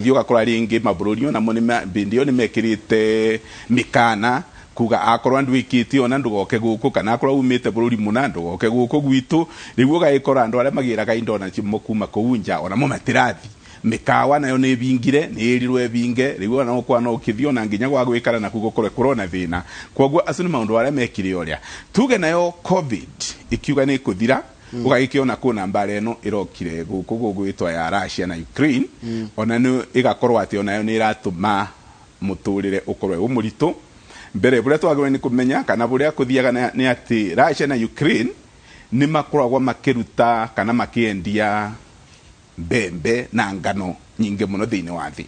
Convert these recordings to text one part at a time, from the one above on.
thio gakora ringi mabururi ona mo ni bindio ni mekirite mikana kuga akorwa ndwikiti ona ndugoke guku kana akorwa umite bururi muna ndugoke guku gwitu riguo gaikora andu aria magiraga indo na chimo kuma kuunja ona mo matirathi mikawa nayo ni bingire ni irirwe binge riguo na kwa no kithio na nginya gwa gwikara na kugokore corona thina kwoguo asuni maundu aria mekire oria tuge nayo covid ikiuga ni kuthira ugagikiona kuna mbare no irokire guku gugwitwa ya Russia na Ukraine ona ni igakorwa ati ona yo ni iratuma muturire ukorwe umurito mbere buria twagirwe ni kumenya kana buria kuthiaga ni ati Russia na Ukraine ni makoragwa makiruta kana makiendia mbembe na ngano nyinge muno thiini wa thi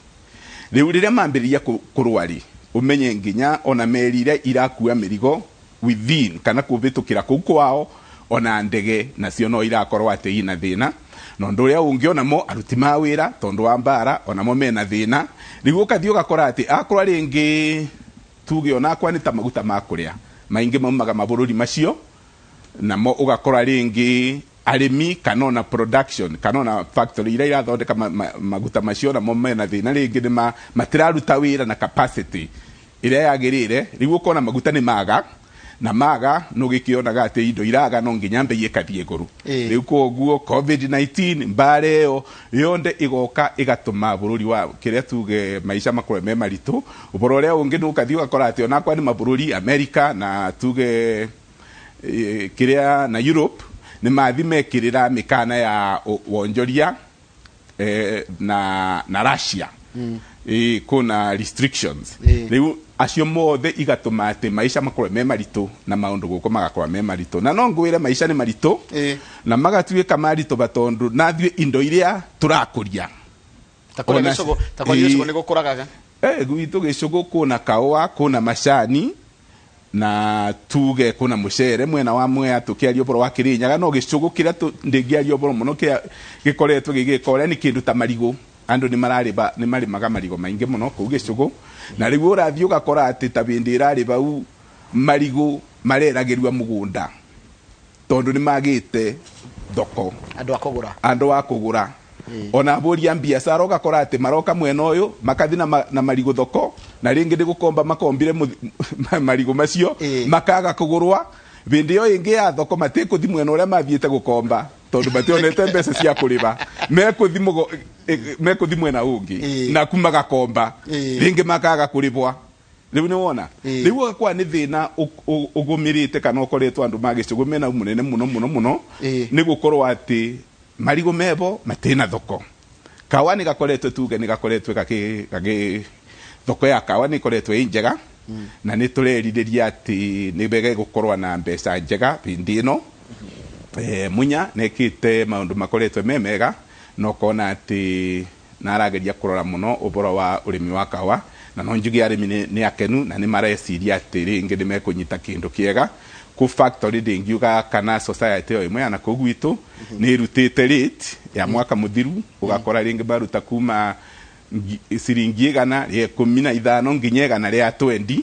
riu riria mambiriria kurwari umenye nginya ona merire irakua mirigo within kana kubitukira kuu kwao ona ndege nacio no irakorwa ati ina thina no nduria ungiona mo aruti mawira tondu wa mbara ona mo mena thina riu kathio gakora ati akorwa ringi tuge ona kwa ni ta maguta makuria maingi maumaga mabururi macio namo ugakora ringi arimi kanona production kanona factory ira irathondeka maguta macio na mo mena thina ringi ni matiraruta wira na capacity ira yagirire riu ukona maguta ni maga na maga no gikionaga ati indo iraga no nginya mbe yekathie guru riu koguo covid-19 mbare yo yonde igoka igatuma bururi wa kiria tuge maisha makore me maritu uboro ria ungi nukathio gakora ati ona kwa ni mabururi America na tuge kiria na Europe ni mathi mekirira mikana ya wonjoria na Russia kuna restrictions riu acio mothe igatuma ati maisha makore me maritu na maundu guko magakora me maritu na no ngwire maisha ni maritu na magatuika maritu batondu na thie indo iria turakuria takora gicugo ni gukuraga gwitu gicugo kuna kawa kuna macani na tuge kuna mucere mwena wa mwea tukiario boro wa Kirinyaga no gicugo kiria ndingiario boro muno kia gikoretwo gigikora ni kindu ta marigo andu ni marimaga marigo maingi muno ku gicugo na riu urathi ugakora ati tabindi irari bau marigo mareragirwa mugunda tondu ni magite thoko andu akugura ona boria biashara ugakora ati maroka mwena uyu makathi na marigo thoko na ringi ndi gukomba makombire marigo macio makaga kugurwa bindi yo ingi ya thoko matikuthi mwena uria mathiete gukomba tondu bationete mbeca cia kuriba mekuthi mwena ungi na kumaga komba ringi makaga kuribwa riu ni wona riu kwa ni thina ugumirite kana ukoretwo andu magicugo mena munene muno ni gukorwa ati marigo mebo matena thoko kawa ni gakoretwe tuge ni gakoretwe kage thoko ya kawa ni koretwe njega na ni tureriria ati ni bege gukorwa na mbeca njega bindi ino munya nekite maundu makoretwe memega no kona ati narageria kurora muno uboro wa urimi wa kawa na no njugi arimi ni akenu na ni mareciria ati ringi ni mekunyita kindu kiega ku factory dingiuga kana society yo imwe ana kugwitu ni rutite rate ya mwaka muthiru ugakora ringi baruta kuma siringi gana ya 15 nginya gana ya 20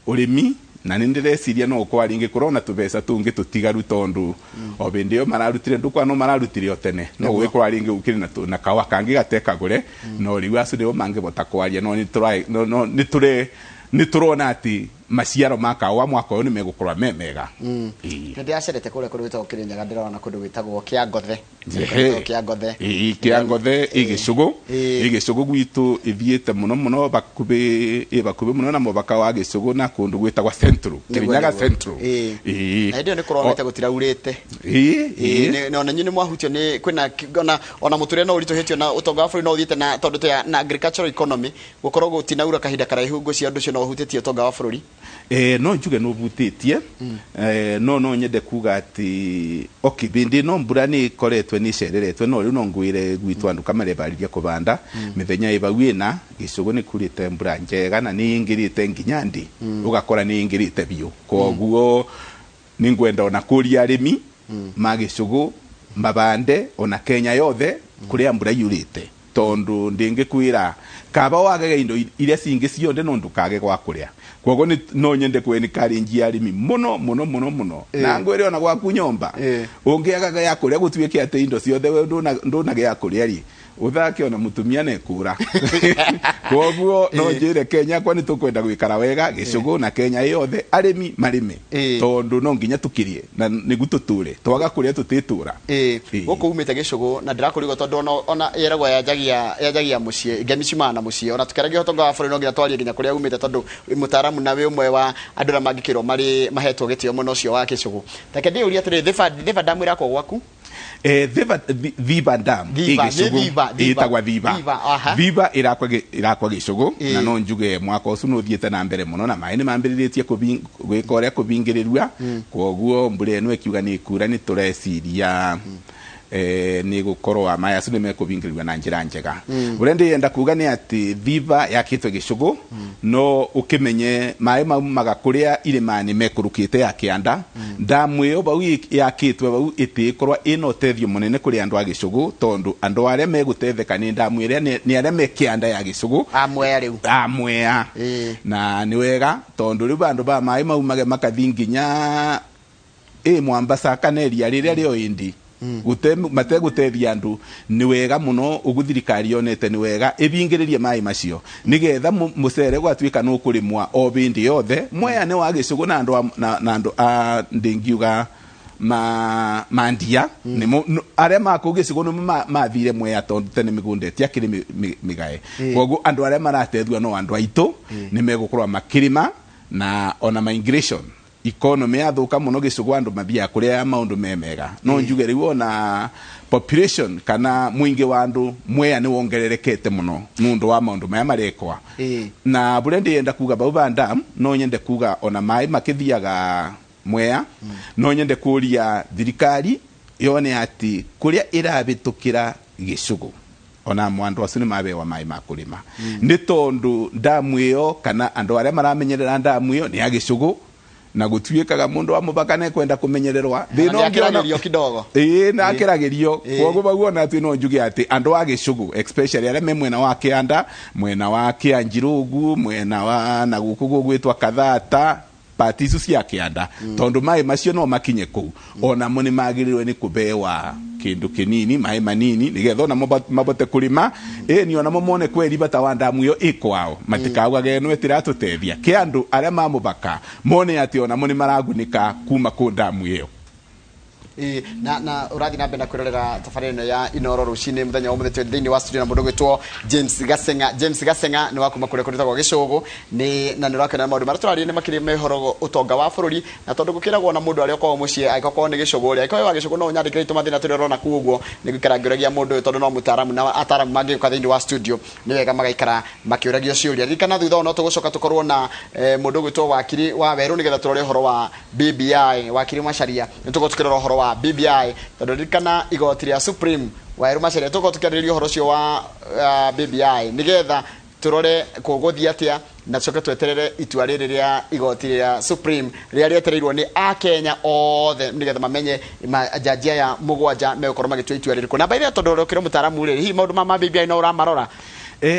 urimi na nindireciria no kwa ringi corona tubesa tungi tutigaru tondu obindio mararutire ndukwa no mararutire otene no gwe kwa ringi ukiri na kawa kangi gateka gure no riwa sude mange botakwaria no ni turona ati maciaro makawa mwaka uyu ni megukora memega ndi acerete kure witagwo Kirinyaga ndirona kundu witagwo Kiangothe Kiangothe igicugo gwitu ithiete muno bakubi muno na mubaka wa gicugo na kundu gwitagwa Central Kirinyaga Central na ndio ni kuronete gutiraurite ona nyini mwahutio ni kwina ona muture no urituhetio na utonga wa buri no uthiete na tondu na agricultural economy gukorwo gutinaura kahinda karaihu ngo cia andu cio no hutetie utonga wa buri no njuge no butitie no nyende kuga ati bindi no mbura ni koretwe ni cereretwe no riu no ngwire gwitu andu kamare bariria kubanda mithenya ibawina gicugo ni kurite mbura njega na ni ingirite nginyandi ugakora ni ingirite biu koguo ni ngwenda ona kuria arimi magicugo mabande ona Kenya yothe kuria mbura yurite tondu ndingikwira kaba wagega indo iria cingi cionde no ndukage gwa kuria kwogo ni no nyende kweni karingi arimi muno na ngwire ona gwa kunyomba ungiagaga ya kuria gutwike ate indo ciothe nduna ya kuria ri uthake ona mutumia nekura koguo no njire Kenya kwani tukwenda gwikara wega gicugu na Kenya yothe arimi marime tondu no nginya tukirie na nigu tuture twaga kuria tutitura goko umite gicugu na ndirakurigo tondu ona yeragwa yajagia mucie ngemi cimana mucie ona tukerage hotonga wa bũrũri no nginya twarie nginya kuria umite tondu mutaramu nawe umwe wa andu na mangikirwo mari mahetwo gitio muno cio wa gicugu take ndi uria tiri thiva ndamwira ko gwaku Viva Dam itagwa Viva irakwa gicugu na no njuge mwaka ucu no thiete na mbere muno na mai ni mambiritie gwika uria kubingirirua koguo mbura eno ikiuga ni kura ni tureciria ni gukorwa maya acu ni mekubingirirua na njira njega uria ndienda kuga ni ati Viva yakitwe gicugu no ukimenye mai maumaga kuria irimani mekurukite ya kianda damu iyo bau yakitwe bau itikorwa ino tethio munene kuri andu a gicugu tondu andu aria megutetheka ni damu iria ni aria me kianda ya gicugu amwea na ni wega tondu riu andu ba mai maumage makathinginya Mombasa kaneria riria rio indi mategutethia andu ni wega muno uguthirikari yonete ni wega ibingiririe mai macio nigetha mucere gwatuika no kurimwa o bindi yothe mwea ni wa gicugu na andu a ndingiuga mandia ni aria makugicigo no mathire mwea tondu tene migunde tiakiri migae koguo andu aria maratethua no andu aitu ni megukorwa makirima na ona migration economy yathuka muno gicugu andu mathia kuria maundu memega no njuge riu ona population kana mwingi wa andu mwea ni wongererekete muno nundu wa maundu maya marekwa na burendi yenda kuga Viva Dam no nyende kuga ona mai makithiaga mwea no nyende kuria thirikari yone ati kuria irabitukira gicugu ona mwandu acu ni mabewa mai makurima ni tondu damu iyo kana andu aria maramenyerera damu iyo ni agicugu na gutuikaga mundu wa mubaka ne kwenda kumenyererwa thino ngiragirio kidogo na kiragirio koguo baguona ati no njuge ati andu a gicugu especially aria me mwena wa Kianda mwena wa Kianjirugu mwena wa na gukugu gwitwa Kathata patisu cia Kianda tondu mai macio no makinye ku ona muni magirirwe ni kubewa kindu kinini mai manini nigetha na mabote kurima ni ona momone kweri bata wa damu yo ikwao matikauga no etiratutethia kiandu aria mamubaka mone ati ona muni maragunika kuma ku damu yo na urathi na benda kwirorera tafarino ya Inoro rucini muthenya umuthe twe thini wa studio na mundu gwitwo James Gasenga ni wakuma kuria kurita kwa gicugu ni na nirakena maundu mara turari ni makiri mehoro utonga wa bururi na tondu gukiragwo na mundu aria kwa mucie aikoko ni gicugu ria aikoko wa gicugu no nyandikire tumathina turirona kuguo ni gukaragiuragia mundu tondu no mutaramu na ataramu mangi kwa thini wa studio ni wega magaikara makiuragio ciuria rikana thutha no tugucoka tukorwo na mundu gwitwo wakiri wa weru nigetha turore horo wa BBI wakiri Macharia ni tugotukirora horo wa BBI tondu rikana igoti ria Supreme Wairu Macharia tugotukiririo horo cio wa BBI nigetha turore kuguthia atia na coke tweterere itua riri ria igoti ria Supreme ria rietereirwo ni a Kenya othe nigetha mamenye jajia ya mugwanja megukorwo magitua itua riri kuna baire tondu rokire mutaramu riri hi maundu ma BBI no uramarora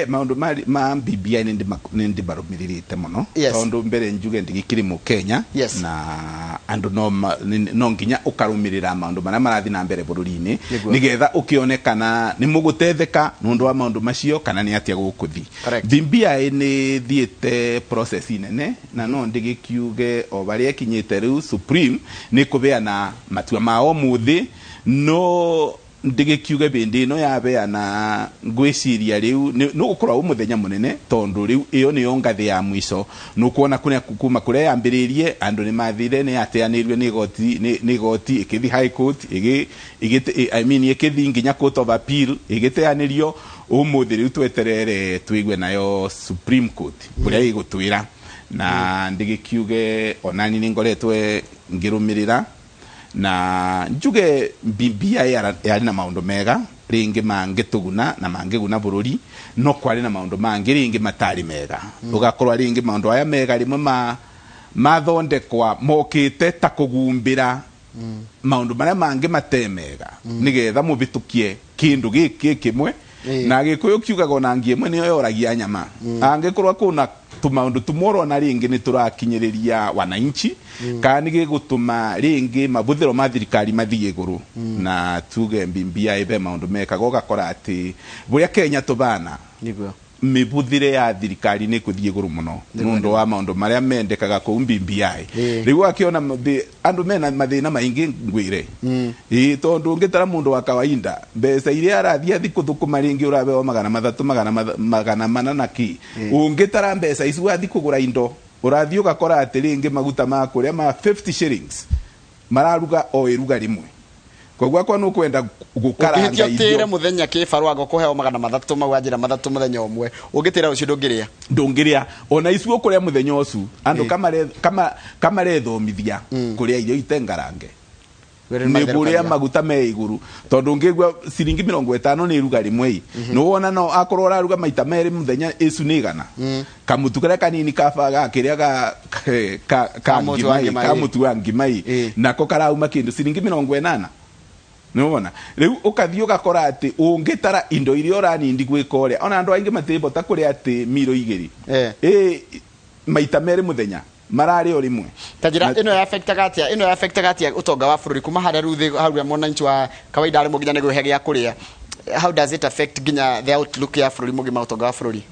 maundu ma BBI ndi barumiririte muno tondu mbere njuge ndigikiri mu Kenya na andu no nginya ukarumirira maundu maria marathi na mbere bururi-ini nigetha ukionekana ni mugutetheka nundu wa maundu macio kana ni atia gukuthi BBI ni thiete process nene na no ndigikiuge o baria kinyite riu Supreme ni kubeana matua mao muthi no ndigikiuge bindi no yabeana ngwiciria riu no gukorwa umuthenya munene tondu riu iyo ni ngathi ya mwiso no kuona kuma kuria yambiririe andu ni mathire ni ateanirwe ni goti ikithi high court ikithi nginya court of appeal igiteanirio umuthi riu tweterere tuigwe nayo Supreme Court kuria igutwira na ndigikiuge onani ni ngoretwe ngirumirira na njuge BBI yari na maundu mega ringi mangituguna na mangiguna bururi no kwari na maundu mangi ringi matari mega ugakorwa ringi maundu aya mega rimwe mathondekwa mokite ta kugumbira maundu maria mangi matemega nigetha mubitukie kindu giki kimwe na gikuyu kiugaga na ngie mwe niyo yoragia nyama angikorwa kuna tumaundu tumoro na ringi ni turakinyiriria wananchi kana ni gutuma ringi mabuthiro ma thirikari mathie iguru na tuge BBI be maundu mekaga ugakora ati buria Kenya tubana niguo mibuthire ya thirikari ni kuthie iguru muno nundu wa maundu maria mendekaga ku BBI riu akiona andu mena mathina maingi ngwire tondu ngitara mundu wa kawaida mbeca iria arathia thikuthukuma ringi urabewa 300 400 na ki ungitara mbeca icu athi kugura indo urathi ugakora ati ringi maguta ma kuria ma 50 shillings mararuga o iruga rimwe kogwa kwa no kwenda gukaranga irio muthenya kibaru ago kuheo 300 mawajira 3 muthenya umwe ugitira ucio ndungiria ona icu kuria muthenya ucu andu kama rethomithia kuria irio itengarange ni buria maguta me iguru tondu ngigwa ciringi 50 ni iruga rimwe no wona no akorwo raruga maita meri muthenya icu ni igana kamutu karia kanini kabaga kiria ka mutu wa ngimai nako karauma kindu ciringi 80 nona riu ukathio gakora ati ungitara indo irio uranindi gwika uria ona andu aingi matibota kuria ati miro igiri maita meri muthenya marari o rimwe tajira ino ya affect gatia utonga wa bururi kuma haria ruthi haria mwananchi wa kawaida ari muginya ni gwehe gya kuria how does it affect ginya the outlook ya bururi mugima utonga wa bururi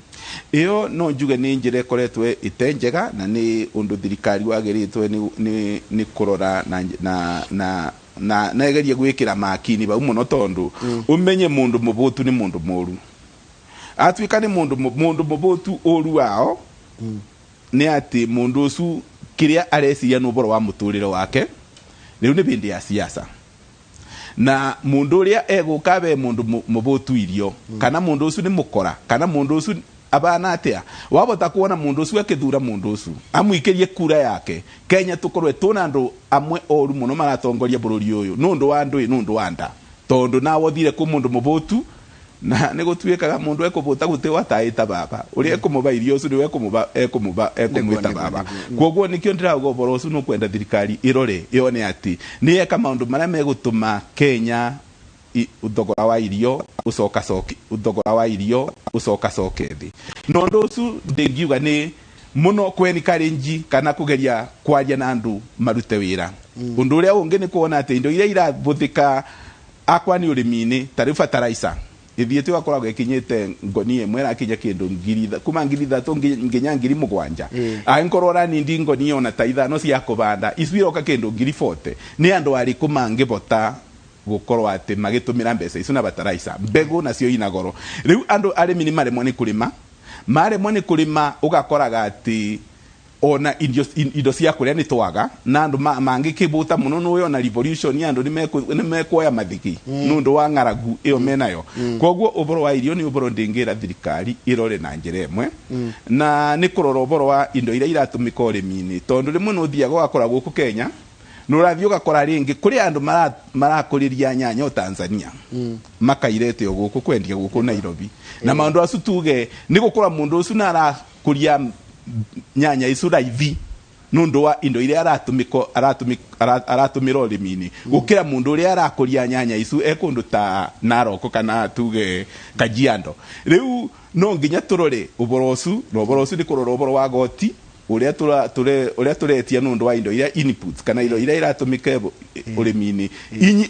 iyo no njuge ni njire koretwe itenjega na ni undu thirikari wagiritwe ni kurora na egeria gwikira makini ba muno tondu umenye mundu mubutu ni mundu moru atwika ni mundu mubutu oru wao ni ati mundu ucu kiria areciria no boro wa muturiro wake riu ni bindi ya siasa na mundu uria eguka be mundu mubutu irio kana mundu ucu ni mukora kana mundu ucu abana atia wabota kuona mundu ucu akithura mundu ucu amwikirie kura yake Kenya tukorwe tuna andu amwe oru muno maratongoria bururi uyu nundu wa andu nundu wa nda tondu na wothire ku mundu mubutu na nigutuikaga mundu ekubuta guti wataita baba uri ekumuba irio ucu ni ekumwita baba kwoguo nikio ndirago boro ucu no kwenda thirikari irore ione ati ni eka maundu maria megutuma Kenya uthogora wa irio ucoka coke thi nondu ucu ndingiuga ni muno kweni karenji kana kugeria kwaria na andu marute wira undu uria ungi ni kuona ati indo iria irabuthika akwa ni urimini tari fertilizer ithiete wakoragwo ikinyite ngoni emwe rakinya kindu kuma 3,000 nginya 7,000 ainkorwo rani ndi ngoni ona ta ithano cia kubanda isuiroka kindu 40 ni andu ari kumangibota gukorwa ati magitumira mbeca icu na fertilizer mbegu nacio ina goro riu andu arimi ni maremwe ni kurima ugakoraga ati ona indo cia kuria ni twaga na andu mangi kibuta muno no yo na revolution ya andu ni mekuoya mathiki nundu wa ngaragu iyo menayo kwoguo uboro wa irio ni uboro ndingira thirikari irore na njira emwe na ni kurora uboro wa indo iria iratumika urimini tondu rimwe no thiaga gakora guku Kenya nurathi ugakora ringi kuri andu marakuriria nyanya o Tanzania makairete guku kwendia guku Nairobi na maundu acu tuge ni gukora mundu ucu na arakuria nyanya icu raithi nundu wa indo iria aratumira urimini gukira mundu uria arakuria nyanya icu ekundu ta Narok kana tuge Kajiado riu no nginya turore uboro ucu ni kurora uboro wa goti uria turetia nundu wa indo iria inputs kana indo iria iratumika urimini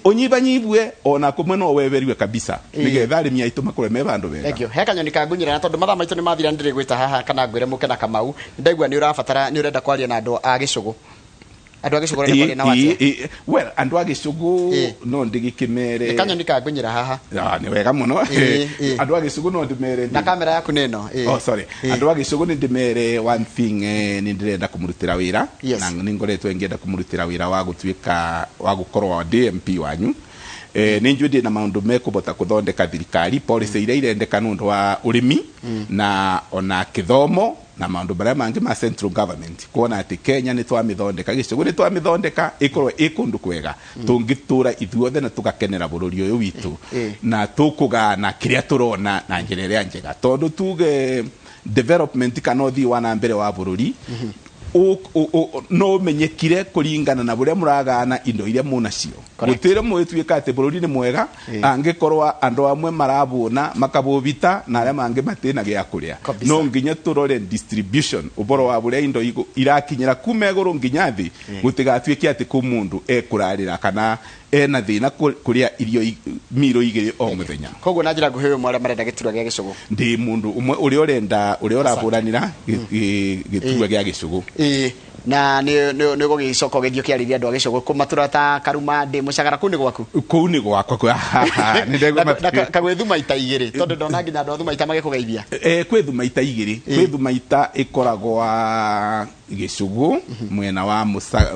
unyibanyibwe ona kumwe no weberiwe kabisa nigetha arimi aitu makore me bandu wega thank you heka nyoni kangunyira na tondu mathaa maitu ni mathira ndire gwita haha kana ngwire muke na Kamau ndaigua ni urabatara ni urenda kwaria na andu a gicugu andu a gicugu renda kwaria na watia well andu a gicugu no ndigikimere kanyoni kangunyira haha ni wega muno andu a gicugu no ndimere na kamera yaku neno oh sorry andu a gicugu ni ndimere one thing ni ndirenda kumurutira wira na ningoretwe ngienda kumurutira wira wa gutwika wa gukorwa DMP wanyu ni njudi na maundu mekubota kuthondeka thirikari policy iria irendeka nundu wa urimi na ona kithomo na maundu baria mangi ma central government kuona ati Kenya ni twamithondeka gicugu ni twamithondeka ikorwe ikundu kwega tungitura ithuothe na tugakenera bururi uyu witu na tukugana kiria turona na njira iria njega tondu tuge development kanothi wana mbere wa bururi no menyekire kuringana na buria muragana indo iria munacio gutire mwituika ati bururi ni mwega angikorwa andu amwe marabuna makabubita na aria mangi matina gya kuria no nginya turore distribution uboro wa buria indo irakinyira kuma iguru nginya thi gutigatuike ati ku mundu ekurarira kana ena thina kuria irio miro igiri o muthenya koguo na njira nguhiwe mwara marenda giturwa gya gicugu ndi mundu umwe uria urenda uria uraburanira giturwa gya gicugu na ni gugicoko githio kiarithia andu agicugu kumatura ta Karuma ndi Mucagara kuni gwaku kuni gwakwa ni ndego kagwethu maita igiri tondu ndona nginya andu maita magikugeithia kwethu maita igiri kwethu maita ikoragwa gicugu mwena wa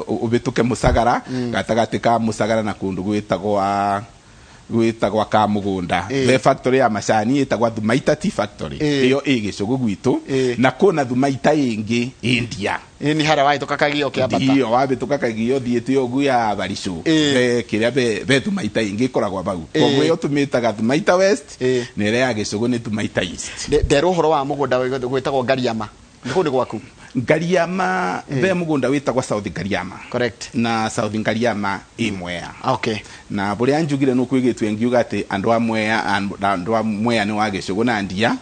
ubituke Mucagara gatagati ka Mucagara na kundu gwitagwa ka mugunda the factory ya macani itagwa Thumaita Tea Factory iyo igicugu gwitu na kuna Thumaita ingi India ni hara waituka kagio kiambata iyo wabituka kagio thiete ogu ya Baricu kiria be Thumaita ingi koragwa bau koguo yo tumitaga Thumaita West ni ria ya gicugu ni Thumaita East ndero uhoro wa mugunda gwitagwo Ngariama ndikundi gwaku Ngariama be mugunda witagwa South Ngariama correct na South Ngariama imwea okay na buria njugire no kwigitwe ngiuga ati andu amwea ni wagicugu na ndia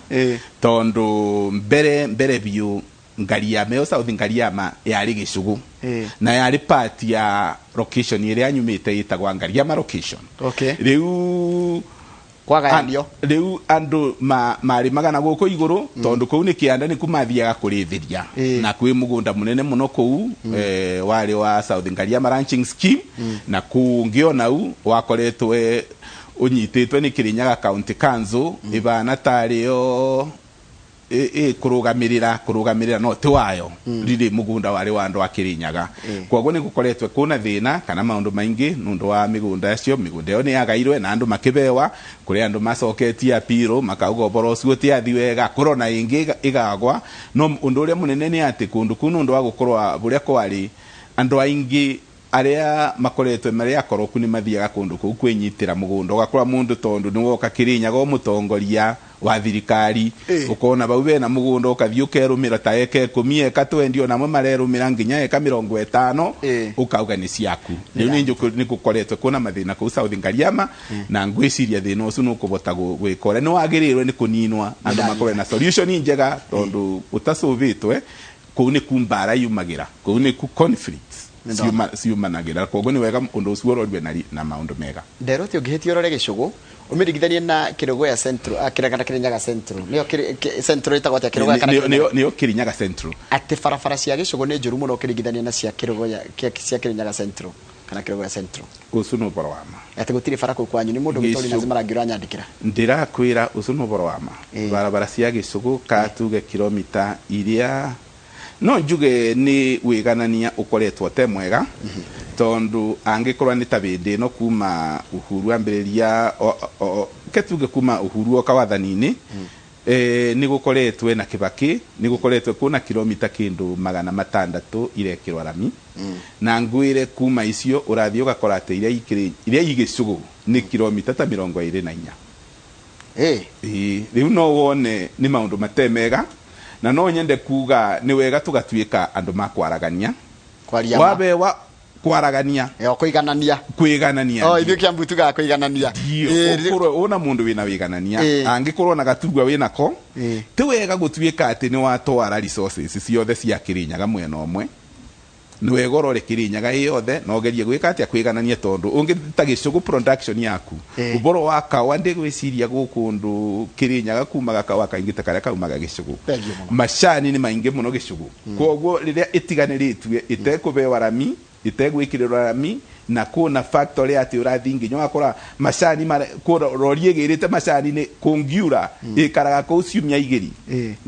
tondu mbere biu Ngariama yo South Ngariama yari gicugu na yari part ya location iria anyumite itagwa Ngariama location okay riu kwagayanio riu andu mari magana guko iguru tondu kou ni kianda ni kumathiaga kurithiria na kwi mugunda munene muno kou wari wa South Ngariama ranching scheme na kungiona u wakoretwe unyititwe ni Kirinyaga County Council ibana tario kurugamirira no tiwayo riri mugunda wari wa andu a Kirinyaga koguo ni gukoretwe kuna thina kana maundu maingi nundu wa migunda acio migunda yo ni yagairwe na andu makibewa kuri andu macoketie apiro makauga boro cio ti athi wega korona ingi igagwa no undu uria munene ni ati kundu kunu nundu wa gukorwa buria kwari andu aingi aria makoretwe maria koroku ni mathiaga kundu kuu kwinyitira mugunda ugakora mundu tondu ni woka Kirinyaga umutongoria wa thirikari ukona bau bena mugunda ukathio kerumira ta eke 10 eka 20 na mwe marerumira nginya eka 50 ukauga ni ciaku riu ni gukoretwe kuna mathina ku South Ngariama na ngwiciria thina ucio no kubota gwikora ni wagirirwe ni kuninwa andu makore na solution njega tondu utasuvitwe ku ni kumbara yumagira ku ni ku conflicts siumanagira koguo ni wega undu ucio urorwe na maundu mega ndero ti ungihitio rore gicugu umirigithanie na Kirogoya Central kiragana Kirinyaga Central niyo Central itagwa tia Kirogoya kana niyo Kirinyaga Central ati farafara cia gicugu ni njuru muno kirigithanie na cia Kirogoya cia Kirinyaga Central kana Kirogoya Central ucio no boro wama ati gutire farako kwanyu ni mundu gitori lazima rangira nyandikira ndirakwira ucio no boro wama barabara cia gicugu katuge kilomita iria no njuge ni wiganania ukoretwo te mwega tondu angikorwa ni tabindi no kuma uhuru ambiriria ketuge kuma uhuru okawathani-ini ni gukoretwe na Kibaki ni gukoretwe kuna kilomita kindu 600 irekirwa rami na ngwire kuma icio urathio gakora ate iria igicugu ni kilomita ta 24 riu no wone ni maundu matemega na no nyende kuga ni wega tugatuika andu makwaragania wabe wa kwaragania kwiganania ithio kiambu tuga kwiganania ukorwo una mundu wina wiganania angikorwo na gaturwa wina ko ti wega gutuika ati ni watwara resources ciothe cia Kirinyaga mwena omwe ni wega urore Kirinyaga yothe no gerie gwika atia kwiganania tondu ungita gicugu production yaku uboro wa kawa ndi gwiciria gukundu Kirinyaga kumaga kawa kaingita karia kaumaga gicugu macani ni maingi muno gicugu koguo riria itiganiritwe itekubewa rami itegwikirira rami na kuna factory ati urathi nginya wakora macani rorie girite macani ni kungiura ikaraga ku ciumia igiri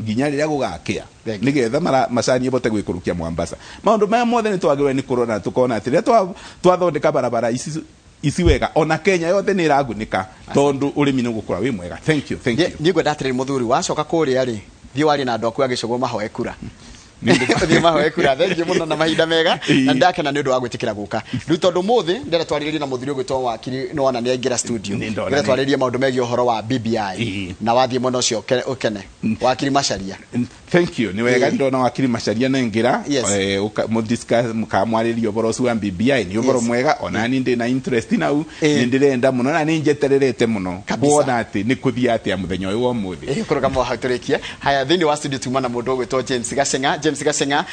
nginya riria gugakia nigetha macani ebote gwikurukia Mombasa maundu maya mothe ni twagirwe ni corona tukona ati riria twathondeka barabara isi wega ona Kenya yothe ni iragunika tondu urimi ni gukura wi mwega thank you ni gwenda atiri muthuri wacoka kuria ri thio wari na ndoku agicugo mahoe kura ni mahoe kura thengi muno na mahinda mega na ndakena ni undu wa gwitikira guka riu tondu muthi ndere twaririe na muthuri gwitwo wakiri no ona ni aingira studio ndere twaririe maundu megi uhoro wa BBI na wathie muno cio ukene wakiri Macharia Thank you. Ni wega ndona wakiri Macharia nengira mu discuss mukamwaririo boro su BBI ni boro mwega ona ni ndi na interest nau ni ndirenda muno na ni njetererete muno kuona ati ni kuthia ati muthenya uyu wa muthi kuruga mo haturikia haya thini wa studio tumana mundu gwitwo James Gacenga